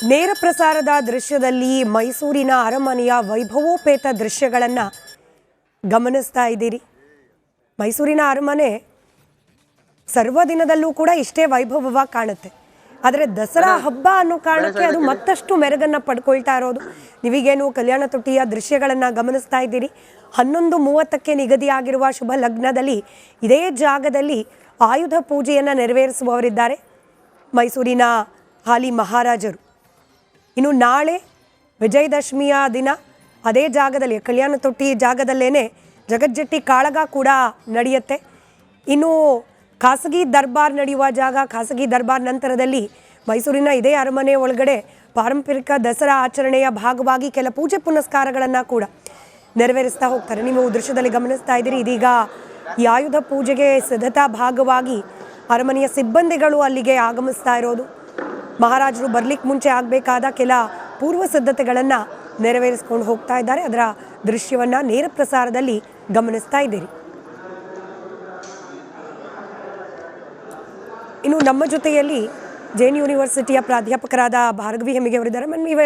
ನೇರ ಪ್ರಸಾರದ ದೃಶ್ಯದಲ್ಲಿ ಮೈಸೂರಿನ ಅರಮನೆಯ ವೈಭವೋಪೇತ ದೃಶ್ಯಗಳನ್ನು ಗಮನಿಸ್ತಾ ಇದ್ದೀರಿ. ಮೈಸೂರಿನ ಅರಮನೆ ಸರ್ವದಿನದಲ್ಲೂ ಕೂಡ ಇಷ್ಟೇ ವೈಭವವಾಗಿ ಕಾಣುತ್ತೆ. ಆದರೆ ದಸರಾ ಹಬ್ಬ ಅನ್ನೋ ಕಾರಣಕ್ಕೆ ಅದು ಮತ್ತಷ್ಟು ಮೆರುಗನ್ನು ಪಡ್ಕೊಳ್ತಾ ಇರೋದು. ನೀವೀಗೇನು ಕಲ್ಯಾಣ ತೊಟ್ಟಿಯ ದೃಶ್ಯಗಳನ್ನು ಗಮನಿಸ್ತಾ ಇದ್ದೀರಿ. 11:30ಕ್ಕೆ ನಿಗದಿಯಾಗಿರುವ ಶುಭ ಲಗ್ನದಲ್ಲಿ ಇದೇ ಜಾಗದಲ್ಲಿ ಆಯುಧ ಪೂಜೆಯನ್ನು ನೆರವೇರಿಸುವವರಿದ್ದಾರೆ ಮೈಸೂರಿನ ಹಾಲಿ ಮಹಾರಾಜರು. ಇನ್ನು ನಾಳೆ ವಿಜಯದಶಮಿಯ ದಿನ ಅದೇ ಜಾಗದಲ್ಲಿ ಕಲ್ಯಾಣ ತೊಟ್ಟಿ ಜಾಗದಲ್ಲೇ ಜಗಜ್ಜಟ್ಟಿ ಕಾಳಗ ಕೂಡ ನಡೆಯುತ್ತೆ. ಇನ್ನು ಖಾಸಗಿ ದರ್ಬಾರ್ ನಡೆಯುವ ಜಾಗ, ಖಾಸಗಿ ದರ್ಬಾರ್ ನಂತರದಲ್ಲಿ ಮೈಸೂರಿನ ಇದೇ ಅರಮನೆ ಒಳಗಡೆ ಪಾರಂಪರಿಕ ದಸರಾ ಆಚರಣೆಯ ಭಾಗವಾಗಿ ಕೆಲ ಪೂಜೆ ಪುನಸ್ಕಾರಗಳನ್ನು ಕೂಡ ನೆರವೇರಿಸ್ತಾ ಹೋಗ್ತಾರೆ. ನೀವು ದೃಶ್ಯದಲ್ಲಿ ಗಮನಿಸ್ತಾ ಇದ್ದೀರಿ. ಇದೀಗ ಈ ಆಯುಧ ಪೂಜೆಗೆ ಸಿದ್ಧತಾ ಭಾಗವಾಗಿ ಅರಮನೆಯ ಸಿಬ್ಬಂದಿಗಳು ಅಲ್ಲಿಗೆ ಆಗಮಿಸ್ತಾ ಇರೋದು. ಮಹಾರಾಜರು ಬರ್ಲಿಕ್ಕೆ ಮುಂಚೆ ಆಗಬೇಕಾದ ಕೆಲ ಪೂರ್ವ ಸಿದ್ಧತೆಗಳನ್ನು ನೆರವೇರಿಸ್ಕೊಂಡು ಹೋಗ್ತಾ ಇದ್ದಾರೆ. ಅದರ ದೃಶ್ಯವನ್ನು ನೇರ ಪ್ರಸಾರದಲ್ಲಿ ಗಮನಿಸ್ತಾ ಇದ್ದೀರಿ. ಇನ್ನು ನಮ್ಮ ಜೊತೆಯಲ್ಲಿ ಜೈನ್ ಯೂನಿವರ್ಸಿಟಿಯ ಪ್ರಾಧ್ಯಾಪಕರಾದ ಭಾರ್ಗವಿ ಹೆಮ್ಮಿಗೆ ಅವರಿದ್ದಾರೆ. ನೀವು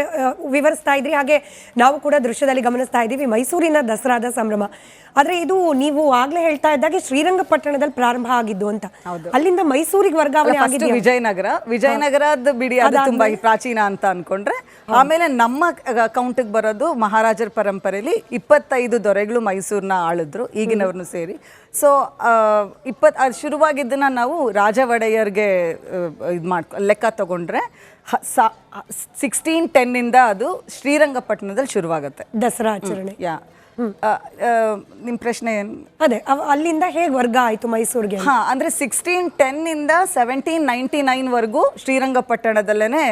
ವಿವರಿಸ್ತಾ ಇದ್ರಿ, ಹಾಗೆ ನಾವು ಕೂಡ ದೃಶ್ಯದಲ್ಲಿ ಗಮನಿಸ್ತಾ ಇದ್ದೀವಿ ಮೈಸೂರಿನ ದಸರಾದ ಸಂಭ್ರಮ. ಆದರೆ ಇದು ನೀವು ಆಗ್ಲೇ ಹೇಳ್ತಾ ಇದ್ದಾಗೆ ಶ್ರೀರಂಗಪಟ್ಟಣದಲ್ಲಿ ಪ್ರಾರಂಭ ಆಗಿದ್ದು ಅಂತ, ಅಲ್ಲಿಂದ ಮೈಸೂರಿಗೆ ವರ್ಗಾವಣೆ ಆಗಿದೆ. ವಿಜಯನಗರದ ಬಿಡಿ ಅದು ತುಂಬಾ ಪ್ರಾಚೀನ ಅಂತ ಅನ್ಕೊಂಡ್ರೆ, ಆಮೇಲೆ ನಮ್ಮ ಕೌಂಟಿಗೆ ಬರೋದು ಮಹಾರಾಜರ ಪರಂಪರೆಯಲ್ಲಿ 25 ದೊರೆಗಳು ಮೈಸೂರನ್ನ ಆಳಿದ್ರು, ಈಗಿನವ್ರನ್ನು ಸೇರಿ. ಸೊ ಅದು ಶುರುವಾಗಿದ್ದನ್ನ ನಾವು ರಾಜ ಒಡೆಯರ್ಗೆ ಲೆಕ್ಕ ತಗೊಂಡ್ರೆ 1610 ಅದು ಶ್ರೀರಂಗಪಟ್ಟಣದಲ್ಲಿ ಶುರುವಾಗುತ್ತೆ ದಸರಾ ಆಚರಣೆ. ನಿಮ್ ಪ್ರಶ್ನೆ ಏನು? ಅದೇ ಅಲ್ಲಿಂದ ಹೇಗೆ ವರ್ಗ ಆಯ್ತು ಮೈಸೂರಿಗೆ? ಅಂದ್ರೆ 1610 1799 ವರೆಗೂ ಶ್ರೀರಂಗಪಟ್ಟಣದಲ್ಲೇನೆ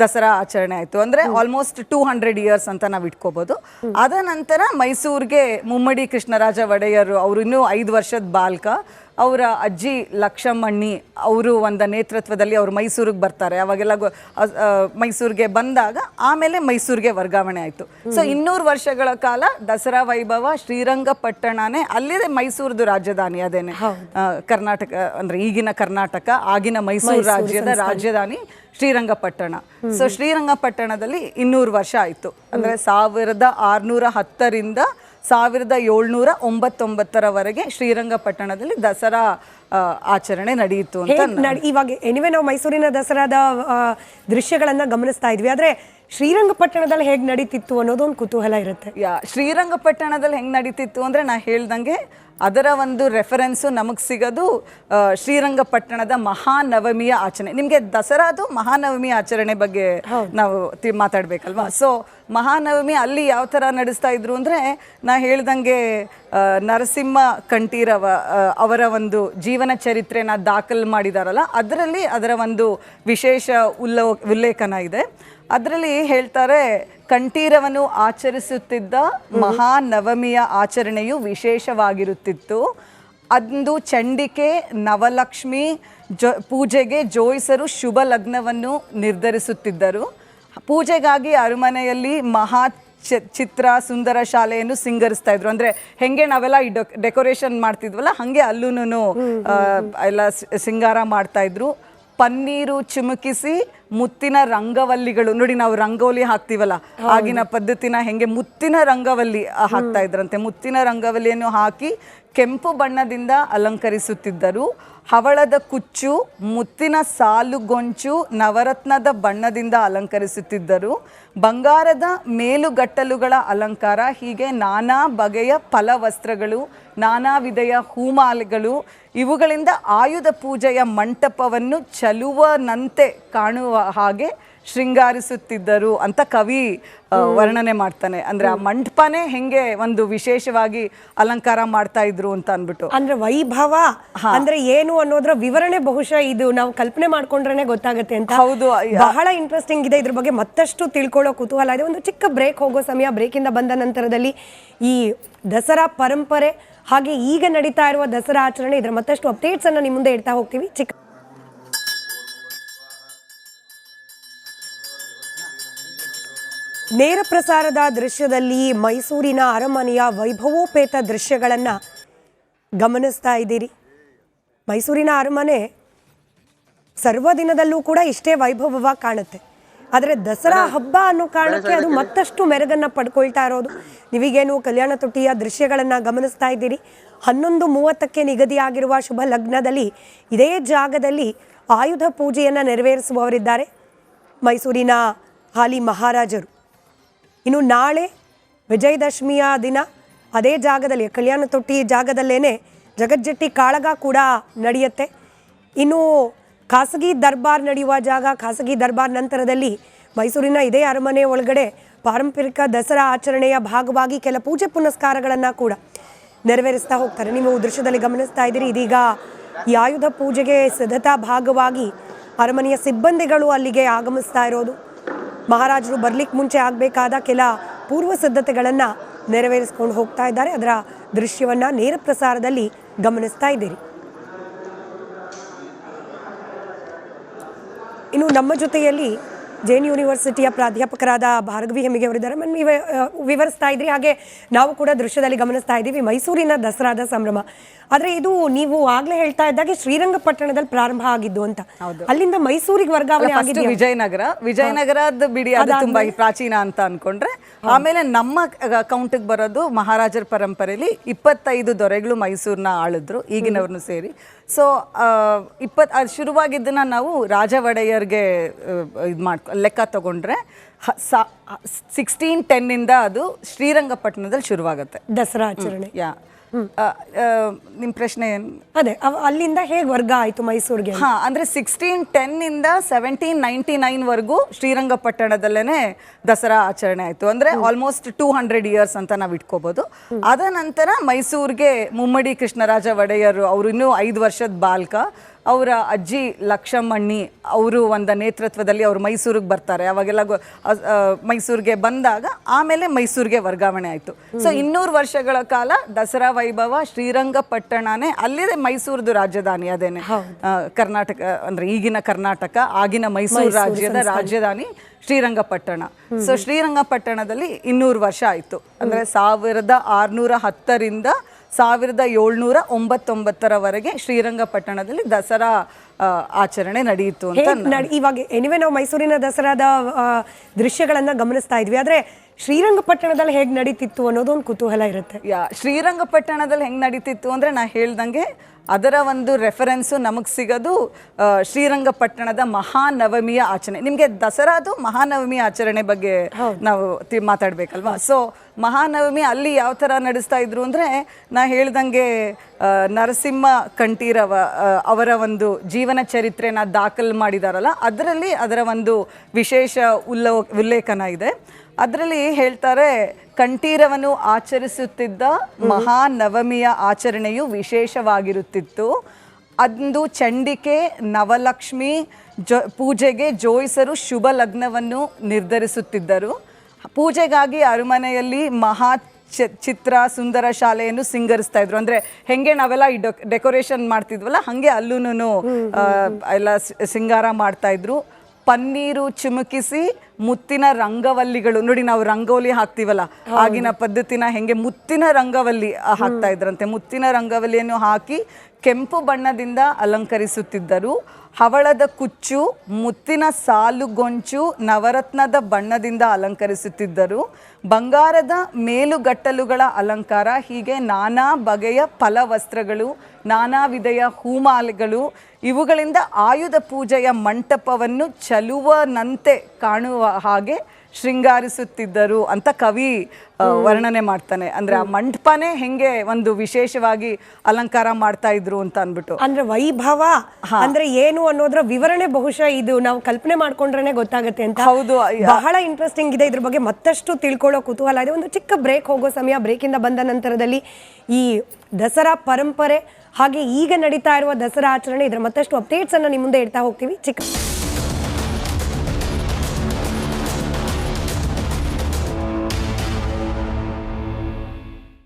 ದಸರಾ ಆಚರಣೆ ಆಯ್ತು. ಅಂದ್ರೆ ಆಲ್ಮೋಸ್ಟ್ 200 ಇಯರ್ಸ್ ಅಂತ ನಾವು ಇಟ್ಕೋಬಹುದು. ಅದ ನಂತರ ಮೈಸೂರಿಗೆ ಮುಮ್ಮಡಿ ಕೃಷ್ಣರಾಜ ಒಡೆಯರು, ಅವರು ಇನ್ನೂ 5 ವರ್ಷದ ಬಾಲಕ, ಅವರ ಅಜ್ಜಿ ಲಕ್ಷಮ್ಮಣ್ಣಿ ಅವರು ಒಂದು ನೇತೃತ್ವದಲ್ಲಿ ಅವರು ಮೈಸೂರಿಗೆ ಬರ್ತಾರೆ. ಅವಾಗೆಲ್ಲ ಮೈಸೂರಿಗೆ ಬಂದಾಗ ಆಮೇಲೆ ಮೈಸೂರಿಗೆ ವರ್ಗಾವಣೆ ಆಯಿತು. ಸೊ 200 ವರ್ಷಗಳ ಕಾಲ ದಸರಾ ವೈಭವ ಶ್ರೀರಂಗಪಟ್ಟಣನೇ, ಅಲ್ಲಿದೆ ಮೈಸೂರದು ರಾಜಧಾನಿ, ಅದೇನೆ ಕರ್ನಾಟಕ, ಅಂದ್ರೆ ಈಗಿನ ಕರ್ನಾಟಕ, ಆಗಿನ ಮೈಸೂರು ರಾಜ್ಯದ ರಾಜಧಾನಿ ಶ್ರೀರಂಗಪಟ್ಟಣ. ಸೊ ಶ್ರೀರಂಗಪಟ್ಟಣದಲ್ಲಿ 200 ವರ್ಷ ಆಯಿತು. ಅಂದ್ರೆ 1610ರಿಂದ 1799ರವರೆಗೆ ಶ್ರೀರಂಗಪಟ್ಟಣದಲ್ಲಿ ದಸರಾ ಆಚರಣೆ ನಡೆಯಿತು ಅಂತ. ಇವಾಗ ಎನಿವೆ ನಾವು ಮೈಸೂರಿನ ದಸರಾದ ದೃಶ್ಯಗಳನ್ನ ಗಮನಿಸ್ತಾ ಇದ್ವಿ, ಆದ್ರೆ ಶ್ರೀರಂಗಪಟ್ಟಣದಲ್ಲಿ ಹೇಗೆ ನಡೀತಿತ್ತು ಅನ್ನೋದು ಒಂದು ಕುತೂಹಲ ಇರುತ್ತೆ. ಶ್ರೀರಂಗಪಟ್ಟಣದಲ್ಲಿ ಹೆಂಗೆ ನಡೀತಿತ್ತು ಅಂದ್ರೆ, ನಾ ಹೇಳ್ದಂಗೆ ಅದರ ಒಂದು ರೆಫರೆನ್ಸು ನಮಗೆ ಸಿಗೋದು ಶ್ರೀರಂಗಪಟ್ಟಣದ ಮಹಾನವಮಿಯ ಆಚರಣೆ. ನಿಮಗೆ ದಸರಾದು ಮಹಾನವಮಿ ಆಚರಣೆ ಬಗ್ಗೆ ನಾವು ಮಾತಾಡ್ಬೇಕಲ್ವಾ? ಸೊ ಮಹಾನವಮಿ ಅಲ್ಲಿ ಯಾವ ಥರ ನಡೆಸ್ತಾ ಇದ್ರು ಅಂದರೆ, ನಾ ಹೇಳ್ದಂಗೆ ನರಸಿಂಹ ಕಂಠೀರವ ಅವರ ಒಂದು ಜೀವನ ಚರಿತ್ರೆನ ದಾಖಲು ಮಾಡಿದಾರಲ್ಲ, ಅದರಲ್ಲಿ ಅದರ ಒಂದು ವಿಶೇಷ ಉಲ್ಲೇಖನ ಇದೆ. ಅದರಲ್ಲಿ ಹೇಳ್ತಾರೆ, ಕಂಠೀರವನು ಆಚರಿಸುತ್ತಿದ್ದ ಮಹಾನವಮಿಯ ಆಚರಣೆಯು ವಿಶೇಷವಾಗಿರುತ್ತಿತ್ತು. ಅಂದು ಚಂಡಿಕೆ ನವಲಕ್ಷ್ಮಿ ಪೂಜೆಗೆ ಜೋಯಿಸರು ಶುಭ ಲಗ್ನವನ್ನು ನಿರ್ಧರಿಸುತ್ತಿದ್ದರು. ಪೂಜೆಗಾಗಿ ಅರಮನೆಯಲ್ಲಿ ಚಿತ್ರ ಸುಂದರ ಶಾಲೆಯನ್ನು ಸಿಂಗರಿಸ್ತಾ ಇದ್ರು. ಅಂದ್ರೆ ಹೆಂಗೆ ನಾವೆಲ್ಲ ಈ ಡೆಕೋರೇಷನ್ ಮಾಡ್ತಿದ್ವಲ್ಲ, ಹಂಗೆ ಅಲ್ಲೂನು ಎಲ್ಲ ಸಿಂಗಾರ ಮಾಡ್ತಾ ಇದ್ರು. ಪನ್ನೀರು ಚಿಮುಕಿಸಿ ಮುತ್ತಿನ ರಂಗವಲ್ಲಿಗಳು, ನೋಡಿ ನಾವು ರಂಗೋಲಿ ಹಾಕ್ತಿವಲ್ಲ, ಆಗಿನ ಪದ್ಧತಿನ ಹೆಂಗೆ ಮುತ್ತಿನ ರಂಗವಲ್ಲಿ ಹಾಕ್ತಾ ಇದ್ರಂತೆ. ಮುತ್ತಿನ ರಂಗವಲ್ಲಿಯನ್ನು ಹಾಕಿ ಕೆಂಪು ಬಣ್ಣದಿಂದ ಅಲಂಕರಿಸುತ್ತಿದ್ದರು. ಹವಳದ ಕುಚ್ಚು, ಮುತ್ತಿನ ಸಾಲುಗೊಂಚು, ನವರತ್ನದ ಬಣ್ಣದಿಂದ ಅಲಂಕರಿಸುತ್ತಿದ್ದರು. ಬಂಗಾರದ ಮೇಲುಗಟ್ಟಲುಗಳ ಅಲಂಕಾರ, ಹೀಗೆ ನಾನಾ ಬಗೆಯ ಫಲವಸ್ತ್ರಗಳು, ನಾನಾ ವಿಧೆಯ ಹೂಮಾಲೆಗಳು, ಇವುಗಳಿಂದ ಆಯುಧ ಪೂಜೆಯ ಮಂಟಪವನ್ನು ಚಲುವನಂತೆ ಕಾಣುವ ಹಾಗೆ ಶೃಂಗಾರಿಸುತ್ತಿದ್ದರು ಅಂತ ಕವಿ ವರ್ಣನೆ ಮಾಡ್ತಾನೆ. ಅಂದ್ರೆ ಆ ಮಂಟಪನೇ ಹೆಂಗೆ ಒಂದು ವಿಶೇಷವಾಗಿ ಅಲಂಕಾರ ಮಾಡ್ತಾ ಇದ್ರು ಅಂತ ಅಂದ್ಬಿಟ್ಟು. ಅಂದ್ರೆ ವೈಭವ ಅಂದ್ರೆ ಏನು ಅನ್ನೋದ್ರ ವಿವರಣೆ ಬಹುಶಃ ಇದು ನಾವು ಕಲ್ಪನೆ ಮಾಡ್ಕೊಂಡ್ರೆ ಗೊತ್ತಾಗುತ್ತೆ ಅಂತ. ಹೌದು, ಬಹಳ ಇಂಟ್ರೆಸ್ಟಿಂಗ್ ಇದೆ. ಇದ್ರ ಬಗ್ಗೆ ಮತ್ತಷ್ಟು ತಿಳ್ಕೊಳ್ಳೋ ಕುತೂಹಲ ಇದೆ. ಒಂದು ಚಿಕ್ಕ ಬ್ರೇಕ್ ಹೋಗೋ ಸಮಯ. ಬ್ರೇಕಿಂದ ಬಂದ ನಂತರದಲ್ಲಿ ಈ ದಸರಾ ಪರಂಪರೆ ಹಾಗೆ ಈಗ ನಡೀತಾ ಇರುವ ದಸರಾ ಆಚರಣೆ, ಇದರ ಮತ್ತಷ್ಟು ಅಪ್ಡೇಟ್ಸ್ ಅನ್ನ ನಿಮ್ಮ ಮುಂದೆ ಇಡ್ತಾ ಹೋಗ್ತೀವಿ. ನೇರ ಪ್ರಸಾರದ ದೃಶ್ಯದಲ್ಲಿ ಮೈಸೂರಿನ ಅರಮನೆಯ ವೈಭವೋಪೇತ ದೃಶ್ಯಗಳನ್ನು ಗಮನಿಸ್ತಾ ಇದ್ದೀರಿ. ಮೈಸೂರಿನ ಅರಮನೆ ಸರ್ವದಿನದಲ್ಲೂ ಕೂಡ ಇಷ್ಟೇ ವೈಭವವಾಗಿ ಕಾಣುತ್ತೆ. ಆದರೆ ದಸರಾ ಹಬ್ಬ ಅನ್ನೋ ಕಾರಣಕ್ಕೆ ಅದು ಮತ್ತಷ್ಟು ಮೆರುಗನ್ನು ಪಡ್ಕೊಳ್ತಾ ಇರೋದು. ನೀವೀಗೇನು ಕಲ್ಯಾಣ ತೊಟ್ಟಿಯ ದೃಶ್ಯಗಳನ್ನು ಗಮನಿಸ್ತಾ ಇದ್ದೀರಿ. 11:30ಕ್ಕೆ ನಿಗದಿಯಾಗಿರುವ ಶುಭ ಲಗ್ನದಲ್ಲಿ ಇದೇ ಜಾಗದಲ್ಲಿ ಆಯುಧ ಪೂಜೆಯನ್ನು ನೆರವೇರಿಸುವವರಿದ್ದಾರೆ ಮೈಸೂರಿನ ಹಾಲಿ ಮಹಾರಾಜರು. ಇನ್ನು ನಾಳೆ ವಿಜಯದಶಮಿಯ ದಿನ ಅದೇ ಜಾಗದಲ್ಲಿ ಕಲ್ಯಾಣ ತೊಟ್ಟಿ ಜಾಗದಲ್ಲೇ ಜಗಜ್ಜಟ್ಟಿ ಕಾಳಗ ಕೂಡ ನಡೆಯುತ್ತೆ. ಇನ್ನು ಖಾಸಗಿ ದರ್ಬಾರ್ ನಡೆಯುವ ಜಾಗ, ಖಾಸಗಿ ದರ್ಬಾರ್ ನಂತರದಲ್ಲಿ ಮೈಸೂರಿನ ಇದೇ ಅರಮನೆ ಒಳಗಡೆ ಪಾರಂಪರಿಕ ದಸರಾ ಆಚರಣೆಯ ಭಾಗವಾಗಿ ಕೆಲ ಪೂಜೆ ಪುನಸ್ಕಾರಗಳನ್ನು ಕೂಡ ನೆರವೇರಿಸ್ತಾ ಹೋಗ್ತಾರೆ. ನೀವು ದೃಶ್ಯದಲ್ಲಿ ಗಮನಿಸ್ತಾ ಇದ್ದೀರಿ. ಇದೀಗ ಈ ಆಯುಧ ಪೂಜೆಗೆ ಸಿದ್ಧತಾ ಭಾಗವಾಗಿ ಅರಮನೆಯ ಸಿಬ್ಬಂದಿಗಳು ಅಲ್ಲಿಗೆ ಆಗಮಿಸ್ತಾ ಇರೋದು. ಮಹಾರಾಜರು ಬರ್ಲಿಕ್ಕೆ ಮುಂಚೆ ಆಗಬೇಕಾದ ಕೆಲ ಪೂರ್ವ ಸಿದ್ಧತೆಗಳನ್ನು ನೆರವೇರಿಸ್ಕೊಂಡು ಹೋಗ್ತಾ ಇದ್ದಾರೆ. ಅದರ ದೃಶ್ಯವನ್ನು ನೇರ ಪ್ರಸಾರದಲ್ಲಿ ಗಮನಿಸ್ತಾ ಇದ್ದೀರಿ. ಇನ್ನು ನಮ್ಮ ಜೊತೆಯಲ್ಲಿ ಜೈನ್ ಯೂನಿವರ್ಸಿಟಿಯ ಪ್ರಾಧ್ಯಾಪಕರಾದ ಭಾರ್ಗವಿ ಹೆಮ್ಮಿಗೆ ಅವರಿದ್ದಾರೆ. ನೀವು ವಿವರಿಸ್ತಾ ಇದ್ರಿ, ಹಾಗೆ ನಾವು ಕೂಡ ದೃಶ್ಯದಲ್ಲಿ ಗಮನಿಸ್ತಾ ಇದ್ದೀವಿ ಮೈಸೂರಿನ ದಸರಾದ ಸಂಭ್ರಮ. ಆದರೆ ಇದು ನೀವು ಆಗ್ಲೇ ಹೇಳ್ತಾ ಇದ್ದಾಗೆ ಶ್ರೀರಂಗಪಟ್ಟಣದಲ್ಲಿ ಪ್ರಾರಂಭ ಆಗಿದ್ದು ಅಂತ, ಅಲ್ಲಿಂದ ಮೈಸೂರಿಗೆ ವರ್ಗಾವಣೆ ಆಗಿದ್ದು ವಿಜಯನಗರದ ಬಿಡಿ, ಅದು ತುಂಬಾ ಪ್ರಾಚೀನ ಅಂತ ಅನ್ಕೊಂಡ್ರೆ, ಆಮೇಲೆ ನಮ್ಮ ಕೌಂಟಿಗೆ ಬರೋದು ಮಹಾರಾಜರ ಪರಂಪರೆಯಲ್ಲಿ 25 ದೊರೆಗಳು ಮೈಸೂರನ್ನ ಆಳಿದ್ರು, ಈಗಿನವ್ರನ್ನು ಸೇರಿ. ಸೊ ಅದು ಶುರುವಾಗಿದ್ದನ್ನ ನಾವು ರಾಜ ಒಡೆಯರ್ಗೆ ಲೆಕ್ಕ ತಗೊಂಡ್ರೆ 1610 ಅದು ಶ್ರೀರಂಗಪಟ್ಟಣದಲ್ಲಿ ಶುರುವಾಗುತ್ತೆ ದಸರಾ ಆಚರಣೆ. ನಿಮ್ಮ ಪ್ರಶ್ನೆ ಏನು? ಅದೇ ಅಲ್ಲಿಂದ ಹೇಗೆ ವರ್ಗ ಆಯಿತು ಮೈಸೂರಿಗೆ? ಅಂದ್ರೆ 1610 1799 ವರೆಗೂ ಶ್ರೀರಂಗಪಟ್ಟಣದಲ್ಲೇನೆ ದಸರಾ ಆಚರಣೆ ಆಯ್ತು. ಅಂದ್ರೆ ಆಲ್ಮೋಸ್ಟ್ 200 ಇಯರ್ಸ್ ಅಂತ ನಾವು ಇಟ್ಕೋಬಹುದು. ಅದ ನಂತರ ಮೈಸೂರಿಗೆ ಮುಮ್ಮಡಿ ಕೃಷ್ಣರಾಜ ಒಡೆಯರು, ಅವರು ಇನ್ನೂ 5 ವರ್ಷದ ಬಾಲಕ, ಅವರ ಅಜ್ಜಿ ಲಕ್ಷಮ್ಮಣ್ಣಿ ಅವರು ಒಂದು ನೇತೃತ್ವದಲ್ಲಿ ಅವರು ಮೈಸೂರಿಗೆ ಬರ್ತಾರೆ. ಅವಾಗೆಲ್ಲ ಮೈಸೂರಿಗೆ ಬಂದಾಗ ಆಮೇಲೆ ಮೈಸೂರಿಗೆ ವರ್ಗಾವಣೆ ಆಯಿತು. ಸೊ 200 ವರ್ಷಗಳ ಕಾಲ ದಸರಾ ವೈಭವ ಶ್ರೀರಂಗಪಟ್ಟಣನೇ, ಅಲ್ಲಿದೆ ಮೈಸೂರದು ರಾಜಧಾನಿ, ಅದೇನೆ ಕರ್ನಾಟಕ, ಅಂದ್ರೆ ಈಗಿನ ಕರ್ನಾಟಕ, ಆಗಿನ ಮೈಸೂರು ರಾಜ್ಯದ ರಾಜಧಾನಿ ಶ್ರೀರಂಗಪಟ್ಟಣ. ಸೊ ಶ್ರೀರಂಗಪಟ್ಟಣದಲ್ಲಿ 200 ವರ್ಷ ಆಯಿತು. ಅಂದ್ರೆ 1610ರಿಂದ 1799ರವರೆಗೆ ಶ್ರೀರಂಗಪಟ್ಟಣದಲ್ಲಿ ದಸರಾ ಆಚರಣೆ ನಡೆಯಿತು ಅಂತ. ಇವಾಗ ಎನಿವೆ ನಾವು ಮೈಸೂರಿನ ದಸರಾದ ದೃಶ್ಯಗಳನ್ನ ಗಮನಿಸ್ತಾ ಇದ್ವಿ, ಆದ್ರೆ ಶ್ರೀರಂಗಪಟ್ಟಣದಲ್ಲಿ ಹೇಗೆ ನಡೀತಿತ್ತು ಅನ್ನೋದು ಒಂದು ಕುತೂಹಲ ಇರುತ್ತೆ. ಶ್ರೀರಂಗಪಟ್ಟಣದಲ್ಲಿ ಹೆಂಗೆ ನಡೀತಿತ್ತು ಅಂದ್ರೆ, ನಾ ಹೇಳ್ದಂಗೆ ಅದರ ಒಂದು ರೆಫರೆನ್ಸು ನಮಗೆ ಸಿಗೋದು ಶ್ರೀರಂಗಪಟ್ಟಣದ ಮಹಾನವಮಿಯ ಆಚರಣೆ. ನಿಮಗೆ ದಸರಾದು ಮಹಾನವಮಿ ಆಚರಣೆ ಬಗ್ಗೆ ನಾವು ಮಾತಾಡ್ಬೇಕಲ್ವಾ? ಸೊ ಮಹಾನವಮಿ ಅಲ್ಲಿ ಯಾವ ಥರ ನಡೆಸ್ತಾ ಇದ್ರು ಅಂದರೆ, ನಾ ಹೇಳ್ದಂಗೆ ನರಸಿಂಹ ಕಂಠೀರವ ಅವರ ಒಂದು ಜೀವನ ಚರಿತ್ರೆನ ದಾಖಲು ಮಾಡಿದಾರಲ್ಲ, ಅದರಲ್ಲಿ ಅದರ ಒಂದು ವಿಶೇಷ ಉಲ್ಲೇಖನ ಇದೆ. ಅದರಲ್ಲಿ ಹೇಳ್ತಾರೆ, ಕಂಠೀರವನು ಆಚರಿಸುತ್ತಿದ್ದ ಮಹಾನವಮಿಯ ಆಚರಣೆಯು ವಿಶೇಷವಾಗಿರುತ್ತಿತ್ತು. ಅಂದು ಚಂಡಿಕೆ ನವಲಕ್ಷ್ಮಿ ಪೂಜೆಗೆ ಜೋಯಿಸರು ಶುಭ ಲಗ್ನವನ್ನು ನಿರ್ಧರಿಸುತ್ತಿದ್ದರು. ಪೂಜೆಗಾಗಿ ಅರಮನೆಯಲ್ಲಿ ಚಿತ್ರ ಸುಂದರ ಶಾಲೆಯನ್ನು ಸಿಂಗರಿಸ್ತಾ ಇದ್ರು. ಅಂದ್ರೆ ಹೆಂಗೆ ನಾವೆಲ್ಲ ಈ ಡೆಕೋರೇಷನ್ ಮಾಡ್ತಿದ್ವಲ್ಲ, ಹಂಗೆ ಅಲ್ಲೂನು ಎಲ್ಲ ಸಿಂಗಾರ ಮಾಡ್ತಾ ಇದ್ರು. ಪನ್ನೀರು ಚಿಮುಕಿಸಿ ಮುತ್ತಿನ ರಂಗವಲ್ಲಿಗಳು, ನೋಡಿ ನಾವು ರಂಗೋಲಿ ಹಾಕ್ತೀವಲ್ಲ, ಆಗಿನ ಪದ್ಧತಿನ ಹೆಂಗೆ ಮುತ್ತಿನ ರಂಗವಲ್ಲಿ ಹಾಕ್ತಾ ಇದ್ರಂತೆ. ಮುತ್ತಿನ ರಂಗವಲ್ಲಿಯನ್ನು ಹಾಕಿ ಕೆಂಪು ಬಣ್ಣದಿಂದ ಅಲಂಕರಿಸುತ್ತಿದ್ದರು. ಹವಳದ ಕುಚ್ಚು, ಮುತ್ತಿನ ಸಾಲುಗೊಂಚು, ನವರತ್ನದ ಬಣ್ಣದಿಂದ ಅಲಂಕರಿಸುತ್ತಿದ್ದರು. ಬಂಗಾರದ ಮೇಲುಗಟ್ಟಲುಗಳ ಅಲಂಕಾರ, ಹೀಗೆ ನಾನಾ ಬಗೆಯ ಫಲವಸ್ತ್ರಗಳು, ನಾನಾ ವಿಧೆಯ ಹೂಮಾಲೆಗಳು, ಇವುಗಳಿಂದ ಆಯುಧ ಪೂಜೆಯ ಮಂಟಪವನ್ನು ಚಲುವನಂತೆ ಕಾಣುವ ಹಾಗೆ ಶೃಂಗಾರಿಸುತ್ತಿದ್ದರು ಅಂತ ಕವಿ ವರ್ಣನೆ ಮಾಡ್ತಾನೆ. ಅಂದ್ರೆ ಆ ಮಂಟಪನೇ ಹೆಂಗೆ ಒಂದು ವಿಶೇಷವಾಗಿ ಅಲಂಕಾರ ಮಾಡ್ತಾ ಇದ್ರು ಅಂತ ಅಂದ್ಬಿಟ್ಟು. ಅಂದ್ರೆ ವೈಭವ ಅಂದ್ರೆ ಏನು ಅನ್ನೋದ್ರ ವಿವರಣೆ ಬಹುಶಃ ಇದು ನಾವು ಕಲ್ಪನೆ ಮಾಡ್ಕೊಂಡ್ರೆ ಗೊತ್ತಾಗುತ್ತೆ ಅಂತ. ಹೌದು, ಬಹಳ ಇಂಟ್ರೆಸ್ಟಿಂಗ್ ಇದೆ. ಇದ್ರ ಬಗ್ಗೆ ಮತ್ತಷ್ಟು ತಿಳ್ಕೊಳ್ಳೋ ಕುತೂಹಲ ಇದೆ. ಒಂದು ಚಿಕ್ಕ ಬ್ರೇಕ್ ಹೋಗೋ ಸಮಯ. ಬ್ರೇಕಿಂದ ಬಂದ ನಂತರದಲ್ಲಿ ಈ ದಸರಾ ಪರಂಪರೆ ಹಾಗೆ ಈಗ ನಡೀತಾ ಇರುವ ದಸರಾ ಆಚರಣೆ, ಇದರ ಮತ್ತಷ್ಟು ಅಪ್ಡೇಟ್ಸ್ ಅನ್ನ ನಿಮ್ಮ ಮುಂದೆ ಇಡ್ತಾ ಹೋಗ್ತೀವಿ. ಚಿಕ್ಕ